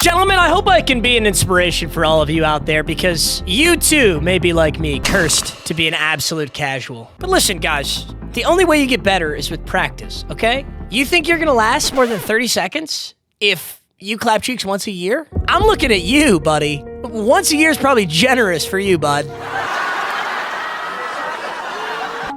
Gentlemen, I hope I can be an inspiration for all of you out there because you too may be like me, cursed to be an absolute casual. But listen, guys, the only way you get better is with practice, okay? You think you're gonna last more than 30 seconds if you clap cheeks once a year? I'm looking at you, buddy. Once a year is probably generous for you, bud.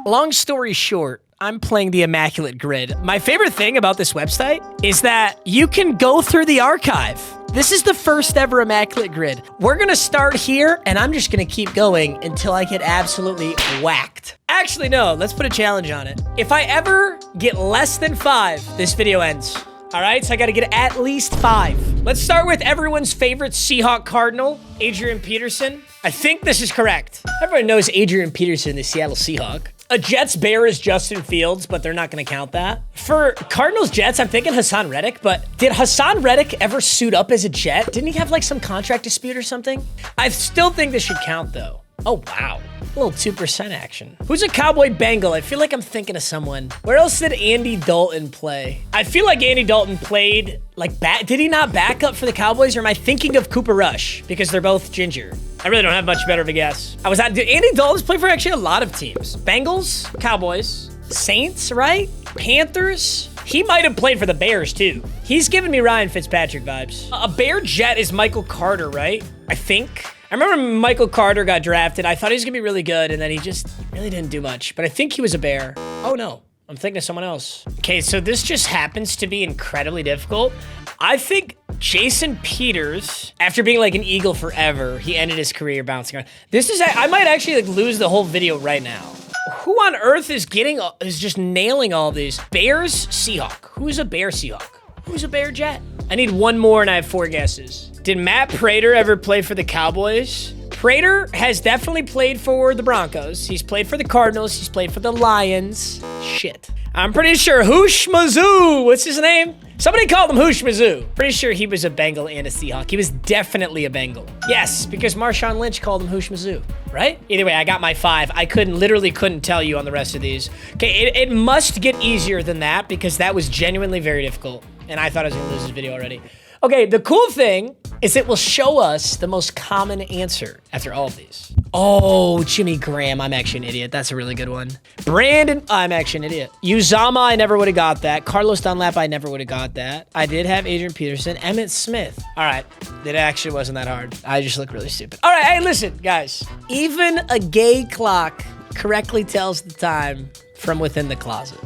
Long story short, I'm playing the Immaculate Grid. My favorite thing about this website is that you can go through the archive. This is the first ever Immaculate Grid. We're gonna start here, and I'm just gonna keep going until I get absolutely whacked. Actually, no, let's put a challenge on it. If I ever get less than 5, this video ends. All right, so I gotta get at least 5. Let's start with everyone's favorite Seahawk Cardinal, Adrian Peterson. I think this is correct. Everyone knows Adrian Peterson, the Seattle Seahawk. A Jets Bear is Justin Fields, but they're not gonna count that. For Cardinals Jets, I'm thinking Hassan Reddick, but did Hassan Reddick ever suit up as a Jet? Didn't he have like some contract dispute or something? I still think this should count though. Oh, wow. A little 2% action. Who's a Cowboy Bengal? I feel like I'm thinking of someone. Where else did Andy Dalton play? I feel like Andy Dalton played like did he not back up for the Cowboys, or am I thinking of Cooper Rush? Because they're both ginger. I really don't have much better of a guess. Did Andy Dalton's play for actually a lot of teams? Bengals, Cowboys, Saints, right? Panthers. He might have played for the Bears too. He's giving me Ryan Fitzpatrick vibes. A Bear Jet is Michael Carter, right? I think. I remember Michael Carter got drafted. I thought he was gonna be really good, and then he just really didn't do much. But I think he was a Bear. Oh no, I'm thinking of someone else. Okay, so this just happens to be incredibly difficult. I think Jason Peters, after being like an Eagle forever, he ended his career bouncing around. I might actually like lose the whole video right now. Who on earth is just nailing all these? Bears, Seahawk. Who's a Bear Seahawk? Who's a Bear Jet? I need one more and I have 4 guesses. Did Matt Prater ever play for the Cowboys? Prater has definitely played for the Broncos. He's played for the Cardinals. He's played for the Lions. Shit. I'm pretty sure Hoosh Mizzou. What's his name? Somebody called him Hoosh Mizzou. Pretty sure he was a Bengal and a Seahawk. He was definitely a Bengal. Yes, because Marshawn Lynch called him Hoosh Mizzou, right? Either way, I got my 5. I literally couldn't tell you on the rest of these. Okay, it must get easier than that because that was genuinely very difficult. And I thought I was gonna lose this video already. Okay, the cool thing is it will show us the most common answer after all of these. Oh, Jimmy Graham, I'm actually an idiot. That's a really good one. Brandon, I'm actually an idiot. Uzama, I never would have got that. Carlos Dunlap, I never would have got that. I did have Adrian Peterson. Emmett Smith. All right, it actually wasn't that hard. I just look really stupid. All right, hey, listen, guys. Even a gay clock correctly tells the time from within the closet.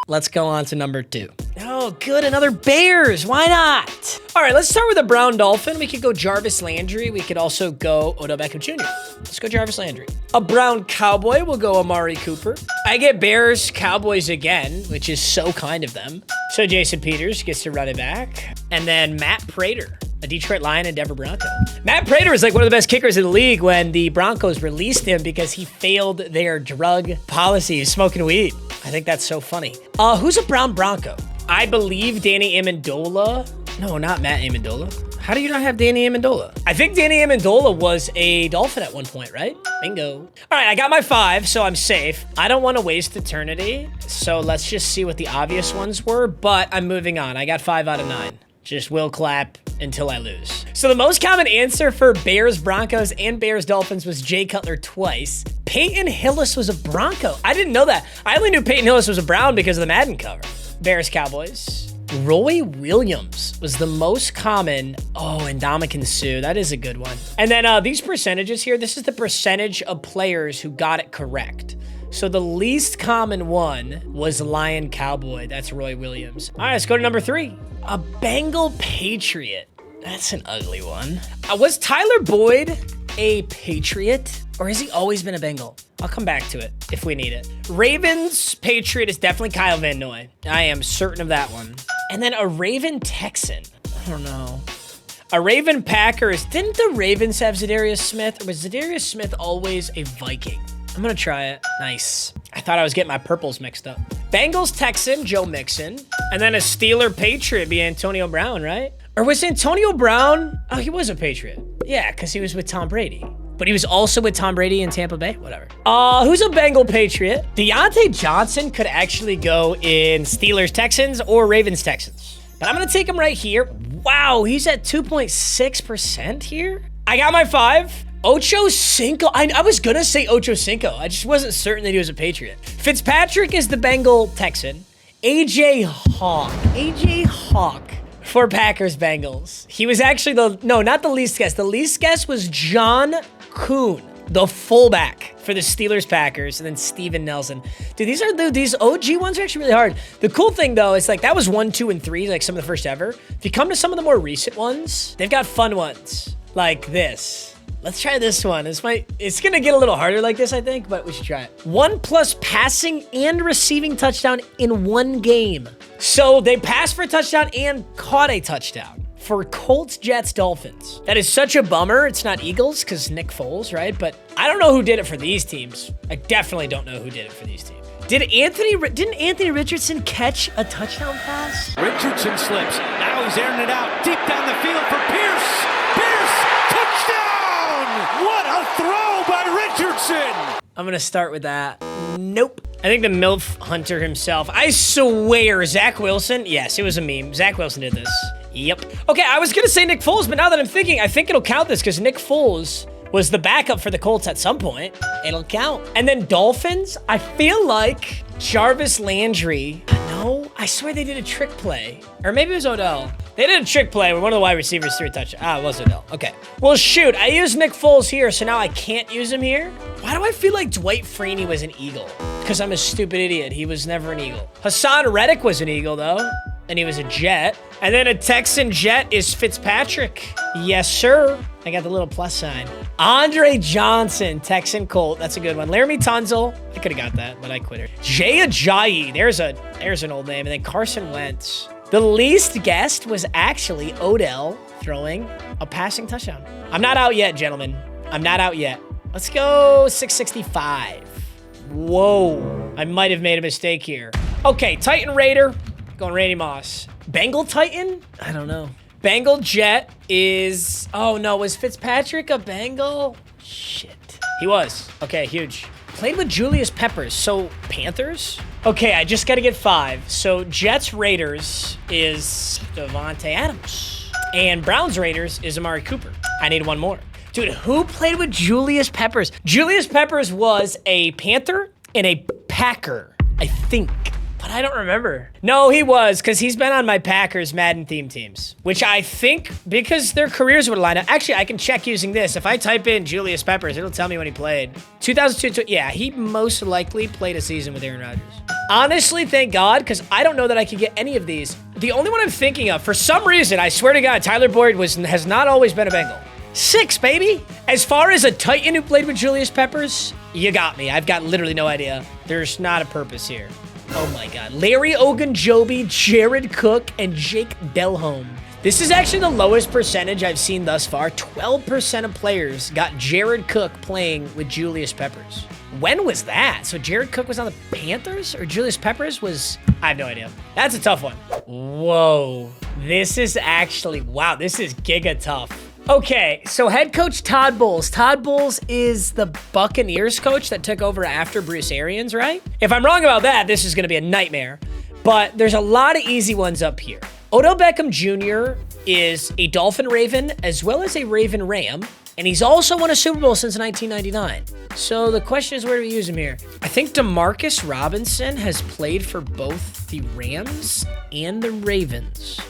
Let's go on to number 2. Oh, good, another Bears. Why not? All right, let's start with a Brown Dolphin. We could go Jarvis Landry. We could also go Odell Beckham Jr. Let's go Jarvis Landry. A Brown Cowboy, we'll go Amari Cooper. I get Bears Cowboys again, which is so kind of them. So Jason Peters gets to run it back. And then Matt Prater, a Detroit Lion and Denver Bronco. Matt Prater is like one of the best kickers in the league when the Broncos released him because he failed their drug policy, smoking weed. I think that's so funny. Who's a Brown Bronco? I believe Danny Amendola. No, not Matt Amendola. How do you not have Danny Amendola? I think Danny Amendola was a Dolphin at one point, right? Bingo. All right, I got my 5, so I'm safe. I don't want to waste eternity, so let's just see what the obvious ones were, but I'm moving on. I got 5 out of 9. Just will clap until I lose. So the most common answer for Bears, Broncos, and Bears, Dolphins was Jay Cutler twice. Peyton Hillis was a Bronco. I didn't know that. I only knew Peyton Hillis was a Brown because of the Madden cover. Bears, Cowboys. Roy Williams was the most common. Oh, and Ndamukong Suh. That is a good one. And then these percentages here, this is the percentage of players who got it correct. So the least common one was Lion Cowboy. That's Roy Williams. All right, let's go to number 3. A Bengal Patriot. That's an ugly one. Was Tyler Boyd a Patriot, or has he always been a Bengal? I'll come back to it if we need it. Ravens Patriot is definitely Kyle Van Noy. I am certain of that one. And then a Raven Texan. I don't know. A Raven Packers. Didn't the Ravens have Zadarius Smith, or was Zadarius Smith always a Viking? I'm gonna try it. Nice. I thought I was getting my purples mixed up. Bengals Texan, Joe Mixon. And then a Steeler Patriot be Antonio Brown, right? Or was Antonio Brown? Oh, he was a Patriot. Yeah, because he was with Tom Brady. But he was also with Tom Brady in Tampa Bay? Whatever. Who's a Bengal Patriot? Deontay Johnson could actually go in Steelers Texans or Ravens Texans. But I'm going to take him right here. Wow, he's at 2.6% here. I got my 5. Ocho Cinco. I was going to say Ocho Cinco. I just wasn't certain that he was a Patriot. Fitzpatrick is the Bengal Texan. AJ Hawk for Packers Bengals. He was actually not the least guess. The least guess was John Kuhn, the fullback for the Steelers Packers, and then Steven Nelson. Dude, these OG ones are actually really hard. The cool thing though is like that was 1, 2, and 3, like some of the first ever. If you come to some of the more recent ones, they've got fun ones like this. Let's try this one. It's gonna get a little harder like this, I think, but we should try it. 1+ passing and receiving touchdown in one game. So they passed for a touchdown and caught a touchdown for Colts, Jets, Dolphins. That is such a bummer. It's not Eagles because Nick Foles, right? But I don't know who did it for these teams. I definitely don't know who did it for these teams. Didn't Anthony Richardson catch a touchdown pass? Richardson slips. Now he's airing it out deep down the field for Pierce. Touchdown! What a throw by Richardson! I'm gonna start with that. Nope. I think the MILF Hunter himself. I swear, Zach Wilson. Yes, it was a meme. Zach Wilson did this. Yep. Okay, I was gonna say Nick Foles, but now that I'm thinking, I think it'll count this because Nick Foles was the backup for the Colts at some point. It'll count. And then Dolphins, I feel like Jarvis Landry. No, I swear they did a trick play. Or maybe it was Odell. They did a trick play where one of the wide receivers threw a touchdown. Ah, it was Odell. Okay. Well, shoot, I used Nick Foles here, so now I can't use him here. Why do I feel like Dwight Freeney was an Eagle? Because I'm a stupid idiot. He was never an Eagle. Hassan Reddick was an Eagle, though. And he was a Jet. And then a Texan Jet is Fitzpatrick. Yes, sir. I got the little plus sign. Andre Johnson, Texan Colt. That's a good one. Laramie Tunzel. I could have got that, but I quit her. Jay Ajayi. There's an old name. And then Carson Wentz. The least guessed was actually Odell throwing a passing touchdown. I'm not out yet, gentlemen. I'm not out yet. Let's go 665. Whoa. I might have made a mistake here. Okay, Titan Raider. Going Randy Moss. Bengal Titan? I don't know. Bengal Jet is... Oh, no. Was Fitzpatrick a Bengal? Shit. He was. Okay, huge. Played with Julius Peppers. So, Panthers? Okay, I just got to get 5. So, Jets Raiders is Devontae Adams. And Browns Raiders is Amari Cooper. I need one more. Dude, who played with Julius Peppers? Julius Peppers was a Panther and a Packer, I think. But I don't remember. No, he was, because he's been on my Packers Madden theme teams, which I think, because their careers would line up. Actually, I can check using this. If I type in Julius Peppers, it'll tell me when he played. 2002, yeah, he most likely played a season with Aaron Rodgers. Honestly, thank God, because I don't know that I could get any of these. The only one I'm thinking of, for some reason, I swear to God, Tyler Boyd has not always been a Bengal. 6, baby. As far as a Titan who played with Julius Peppers, you got me. I've got literally no idea. There's not a purpose here. Oh my God. Larry Ogunjobi, Jared Cook, and Jake Delhomme. This is actually the lowest percentage I've seen thus far. 12% of players got Jared Cook playing with Julius Peppers. When was that? So Jared Cook was on the Panthers or Julius Peppers was... I have no idea. That's a tough one. Whoa. This is actually... Wow, this is giga tough. Okay, so head coach Todd Bowles. Todd Bowles is the Buccaneers coach that took over after Bruce Arians, right? If I'm wrong about that, this is going to be a nightmare. But there's a lot of easy ones up here. Odell Beckham Jr. is a Dolphin Raven as well as a Raven Ram. And he's also won a Super Bowl since 1999. So the question is, where do we use him here? I think Demarcus Robinson has played for both the Rams and the Ravens.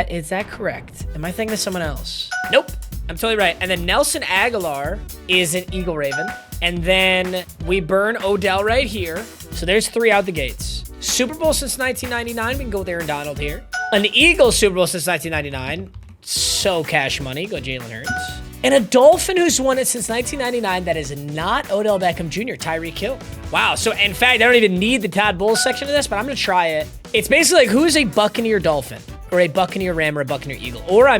Is that correct? Am I thinking of someone else? Nope. I'm totally right. And then Nelson Aguilar is an Eagle Raven. And then we burn Odell right here. So there's 3 out the gates. Super Bowl since 1999. We can go with Aaron Donald here. An Eagle Super Bowl since 1999. So cash money. Go Jalen Hurts. And a Dolphin who's won it since 1999 that is not Odell Beckham Jr., Tyreek Hill. Wow. So, in fact, I don't even need the Todd Bowles section of this, but I'm going to try it. It's basically like, who's a Buccaneer Dolphin? Or a Buccaneer Ram or a Buccaneer Eagle? Or I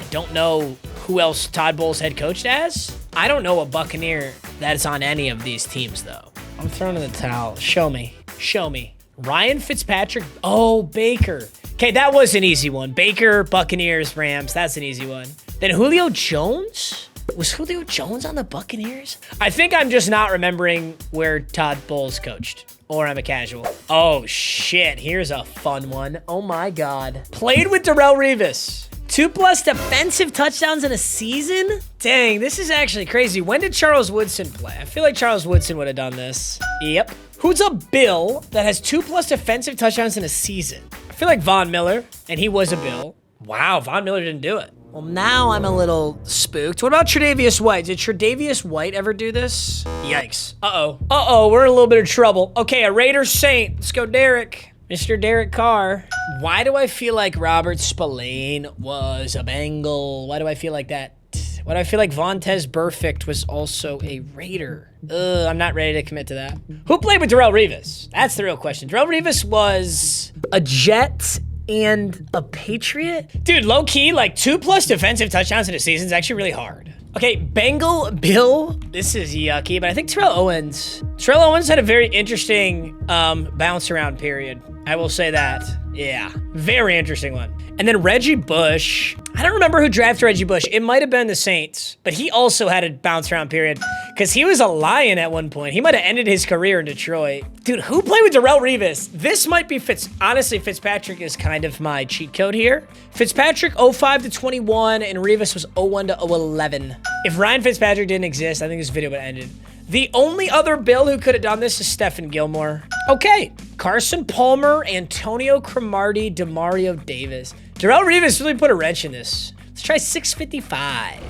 don't know who else Todd Bowles head coached as. I don't know a Buccaneer that's on any of these teams, though. I'm throwing in the towel. Show me. Show me. Ryan Fitzpatrick. Oh, Baker. Okay, that was an easy one. Baker, Buccaneers, Rams. That's an easy one. Then Julio Jones? Was Julio Jones on the Buccaneers? I think I'm just not remembering where Todd Bowles coached. or I'm a casual. Oh, shit. Here's a fun one. Oh, my God. Played with Darrelle Revis. 2+ defensive touchdowns in a season? Dang, this is actually crazy. When did Charles Woodson play? I feel like Charles Woodson would have done this. Yep. Who's a Bill that has 2+ defensive touchdowns in a season? I feel like Von Miller, and he was a Bill. Wow, Von Miller didn't do it. Well, now I'm a little spooked. What about Tre'Davious White? Did Tre'Davious White ever do this? Yikes. Uh-oh. Uh-oh, we're in a little bit of trouble. Okay, a Raiders Saint. Let's go, Derek. Mr. Derek Carr. Why do I feel like Robert Spillane was a Bengal? Why do I feel like that? Why do I feel like Vontaze Burfict was also a Raider? I'm not ready to commit to that. Who played with Darrelle Revis? That's the real question. Darrelle Revis was a Jet and a Patriot? Dude, low-key, like 2+ defensive touchdowns in a season is actually really hard. Okay, Bengal Bill. This is yucky, but I think Terrell Owens. Terrell Owens had a very interesting bounce around period. I will say that. Yeah, very interesting one. And then Reggie Bush. I don't remember who drafted Reggie Bush. It might have been the Saints, but he also had a bounce around period because he was a Lion at one point. He might have ended his career in Detroit. Dude, who played with Darrelle Revis? This might be honestly, Fitzpatrick is kind of my cheat code here. Fitzpatrick 05 to 21 and Revis was 01 to 011. If Ryan Fitzpatrick didn't exist, I think this video would have ended. The only other Bill who could have done this is Stephen Gilmore. Okay, Carson Palmer, Antonio Cromartie, Demario Davis. Darrelle Revis really put a wrench in this. Let's try 655.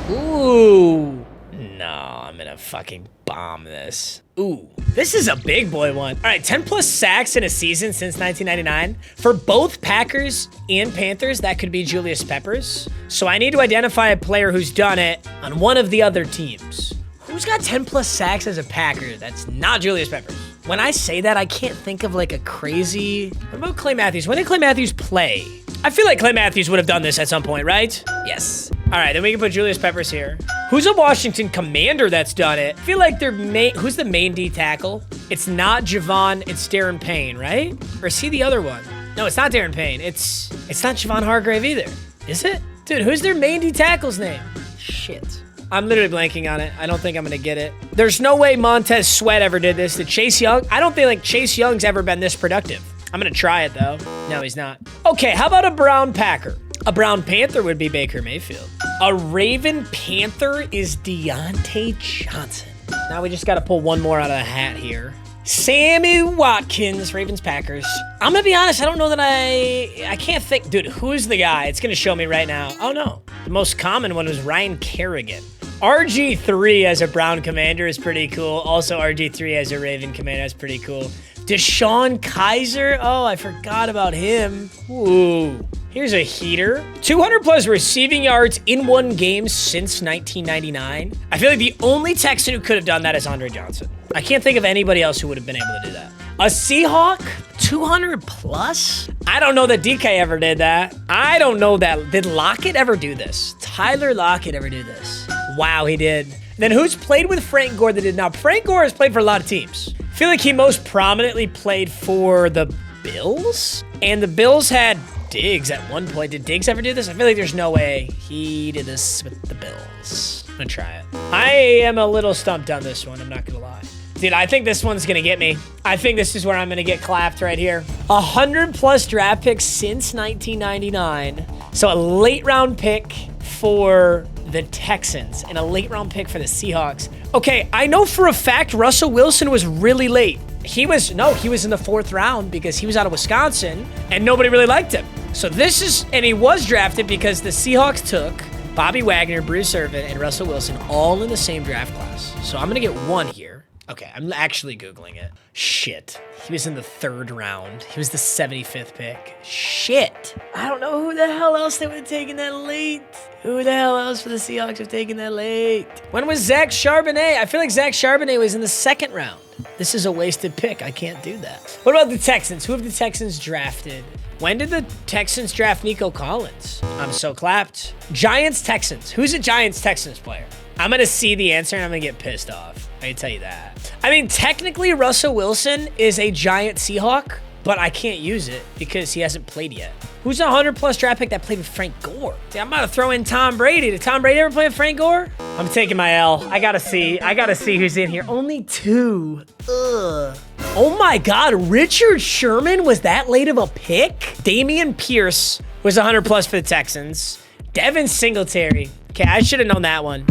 Ooh. No, I'm gonna fucking bomb this. Ooh, this is a big boy one. All right, 10+ sacks in a season since 1999. For both Packers and Panthers, that could be Julius Peppers. So I need to identify a player who's done it on one of the other teams. Who's got 10+ sacks as a Packer? That's not Julius Peppers. When I say that, I can't think of like a crazy... What about Clay Matthews? When did Clay Matthews play? I feel like Clay Matthews would have done this at some point, right? Yes. All right, then we can put Julius Peppers here. Who's a Washington Commander that's done it? I feel like they're who's the main D tackle? It's not Javon, it's Darren Payne, right? Or is he the other one? No, it's not Darren Payne. It's not Javon Hargrave either. Is it? Dude, who's their main D tackle's name? Shit. I'm literally blanking on it. I don't think I'm gonna get it. There's no way Montez Sweat ever did this. Did Chase Young? I don't think like Chase Young's ever been this productive. I'm gonna try it though. No, he's not. Okay, how about a Brown Packer? A Brown Panther would be Baker Mayfield. A Raven Panther is Deontay Johnson. Now we just gotta pull one more out of the hat here. Sammy Watkins, Ravens Packers. I'm gonna be honest, I don't know that I can't think. Dude, who's the guy? It's gonna show me right now. Oh no, the most common one was Ryan Kerrigan. RG3 as a Brown Commander is pretty cool. Also RG3 as a Raven Commander is pretty cool. Deshaun Kaiser, oh, I forgot about him. Ooh. Here's a heater. 200+ receiving yards in one game since 1999. I feel like the only Texan who could have done that is Andre Johnson. I can't think of anybody else who would have been able to do that. A Seahawk, 200+? I don't know that DK ever did that. I don't know that. Did Lockett ever do this? Tyler Lockett ever do this? Wow, he did. Then who's played with Frank Gore that did not? Frank Gore has played for a lot of teams. I feel like he most prominently played for the Bills? And the Bills had Diggs at one point. Did Diggs ever do this? I feel like there's no way he did this with the Bills. I'm gonna try it. I am a little stumped on this one, I'm not gonna lie. Dude, I think this one's gonna get me. I think this is where I'm gonna get clapped right here. 100+ draft picks since 1999. So a late round pick for the Texans and a late round pick for the Seahawks. Okay, I know for a fact Russell Wilson was really late. He was in the 4th round because he was out of Wisconsin and nobody really liked him. So this is, and he was drafted because the Seahawks took Bobby Wagner, Bruce Irvin, and Russell Wilson all in the same draft class. So I'm gonna get one here. Okay, I'm actually Googling it. Shit. He was in the 3rd round. He was the 75th pick. Shit. I don't know who the hell else they would have taken that late. Who the hell else for the Seahawks have taken that late? When was Zach Charbonnet? I feel like Zach Charbonnet was in the 2nd round. This is a wasted pick. I can't do that. What about the Texans? Who have the Texans drafted? When did the Texans draft Nico Collins? I'm so clapped. Giants, Texans. Who's a Giants, Texans player? I'm going to see the answer and I'm going to get pissed off. I can tell you that. I mean, technically, Russell Wilson is a Giant Seahawk, but I can't use it because he hasn't played yet. Who's a 100+ draft pick that played with Frank Gore? See, I'm about to throw in Tom Brady. Did Tom Brady ever play with Frank Gore? I'm taking my L. I gotta see who's in here. Only 2. Ugh. Oh my God, Richard Sherman was that late of a pick? Damian Pierce was 100 plus for the Texans. Devin Singletary. Okay, I should have known that one.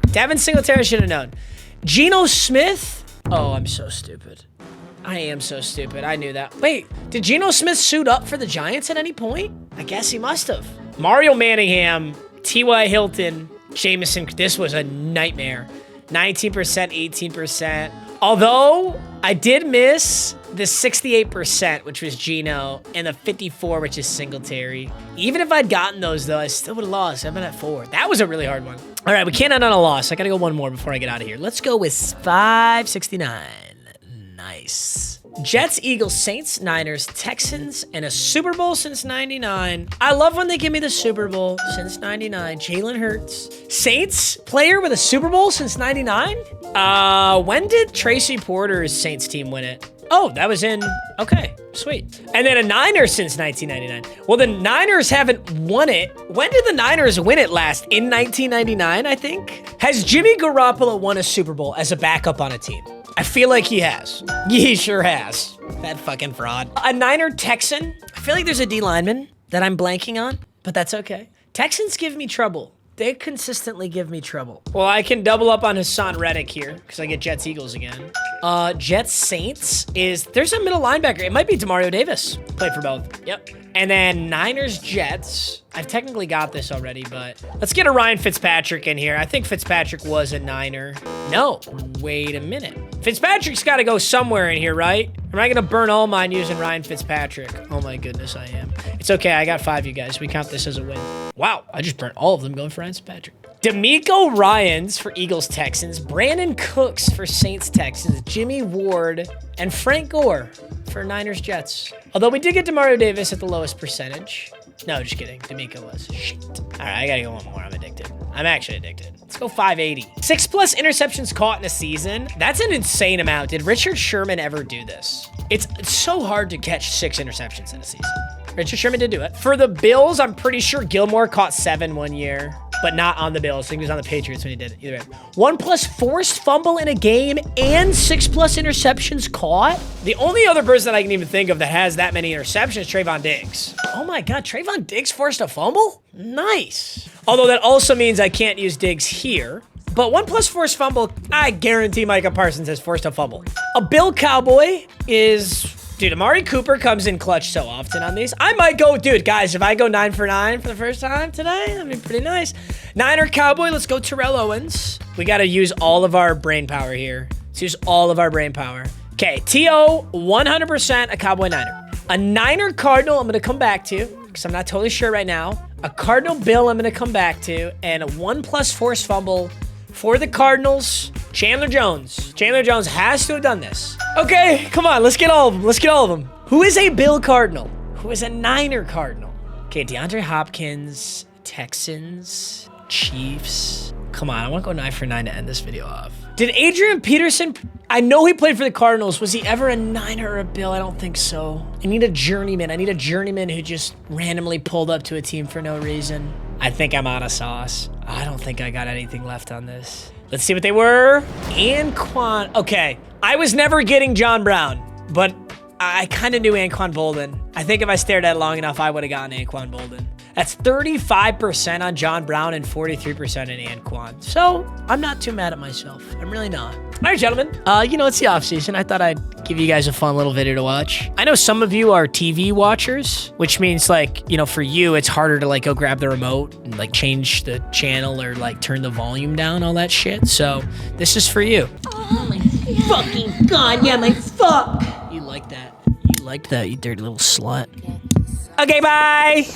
Devin Singletary, I should have known. Geno Smith. Oh, I'm so stupid. I am so stupid. I knew that. Wait, did Geno Smith suit up for the Giants at any point? I guess he must have. Mario Manningham, T.Y. Hilton, Jameson. This was a nightmare. 19%, 18%. Although I did miss the 68%, which was Geno, and the 54, which is Singletary. Even if I'd gotten those, though, I still would have lost. I've been at 4. That was a really hard one. All right, we can't end on a loss. I got to go one more before I get out of here. Let's go with 569. Nice. Jets, Eagles, Saints, Niners, Texans, and a Super Bowl since 99. I love when they give me the Super Bowl since 99. Jalen Hurts. Saints player with a Super Bowl since 99? When did Tracy Porter's Saints team win it? Oh, that was in, okay, sweet. And then a Niners since 1999. Well, the Niners haven't won it. When did the Niners win it last? In 1999, I think? Has Jimmy Garoppolo won a Super Bowl as a backup on a team? I feel like he has. He sure has. That fucking fraud. A Niner Texan. I feel like there's a D lineman that I'm blanking on, but that's okay. Texans give me trouble. They consistently give me trouble. Well, I can double up on Hassan Reddick here because I get Jets Eagles again. Jets Saints is, there's a middle linebacker. It might be Demario Davis. Played for both. Yep. And then Niners Jets. I've technically got this already, but let's get a Ryan Fitzpatrick in here. I think Fitzpatrick was a Niner. No, wait a minute. Fitzpatrick's got to go somewhere in here, right? Am I going to burn all mine using Ryan Fitzpatrick? Oh my goodness, I am. It's okay, I got 5, you guys. We count this as a win. Wow, I just burnt all of them going for Ryan Fitzpatrick. D'Amico Ryans for Eagles Texans, Brandon Cooks for Saints Texans, Jimmy Ward, and Frank Gore for Niners Jets. Although we did get Demario Davis at the lowest percentage. No, just kidding. D'Amico was. Shit. All right, I gotta go one more. I'm addicted. I'm actually addicted. Let's go 580. 6+ interceptions caught in a season. That's an insane amount. Did Richard Sherman ever do this? It's so hard to catch 6 interceptions in a season. Richard Sherman did do it. For the Bills, I'm pretty sure Gilmore caught 7 one year, but not on the Bills. I think he was on the Patriots when he did it. Either way. 1+ forced fumble in a game and 6+ interceptions caught. The only other person that I can even think of that has that many interceptions is Trayvon Diggs. Oh my God, Trayvon Diggs forced a fumble? Nice. Although that also means I can't use Diggs here. But 1+ forced fumble, I guarantee Micah Parsons has forced a fumble. A Bill Cowboy is... Dude, Amari Cooper comes in clutch so often on these. I might go, dude, guys, if I go 9 for 9 for the first time today, that'd be pretty nice. Niner Cowboy, let's go Terrell Owens. We got to use all of our brain power here. Let's use all of our brain power. Okay, T.O., 100% a Cowboy Niner. A Niner Cardinal, I'm going to come back to, because I'm not totally sure right now. A Cardinal Bill, I'm going to come back to. And a 1+ forced fumble for the Cardinals, Chandler Jones. Chandler Jones has to have done this. Okay, come on, let's get all of them. Let's get all of them. Who is a Bill Cardinal? Who is a Niner Cardinal? Okay, DeAndre Hopkins, Texans, Chiefs. Come on, I want to go 9 for 9 to end this video off. Did Adrian Peterson, I know he played for the Cardinals. Was he ever a Niner or a Bill? I don't think so. I need a journeyman. I need a journeyman who just randomly pulled up to a team for no reason. I think I'm out of sauce. I don't think I got anything left on this. Let's see what they were. Anquan. Okay. I was never getting John Brown, but I kind of knew Anquan Bolden. I think if I stared at it long enough, I would have gotten Anquan Bolden. That's 35% on John Brown and 43% in Anquan. So I'm not too mad at myself. I'm really not. All right, gentlemen. You know, it's the off season. I thought I'd give you guys a fun little video to watch. I know some of you are TV watchers, which means like, you know, for you, it's harder to like go grab the remote and like change the channel or like turn the volume down, all that shit. So this is for you. Oh my fucking God. Yeah, my fuck. You like that. You liked that, you dirty little slut. Okay, bye.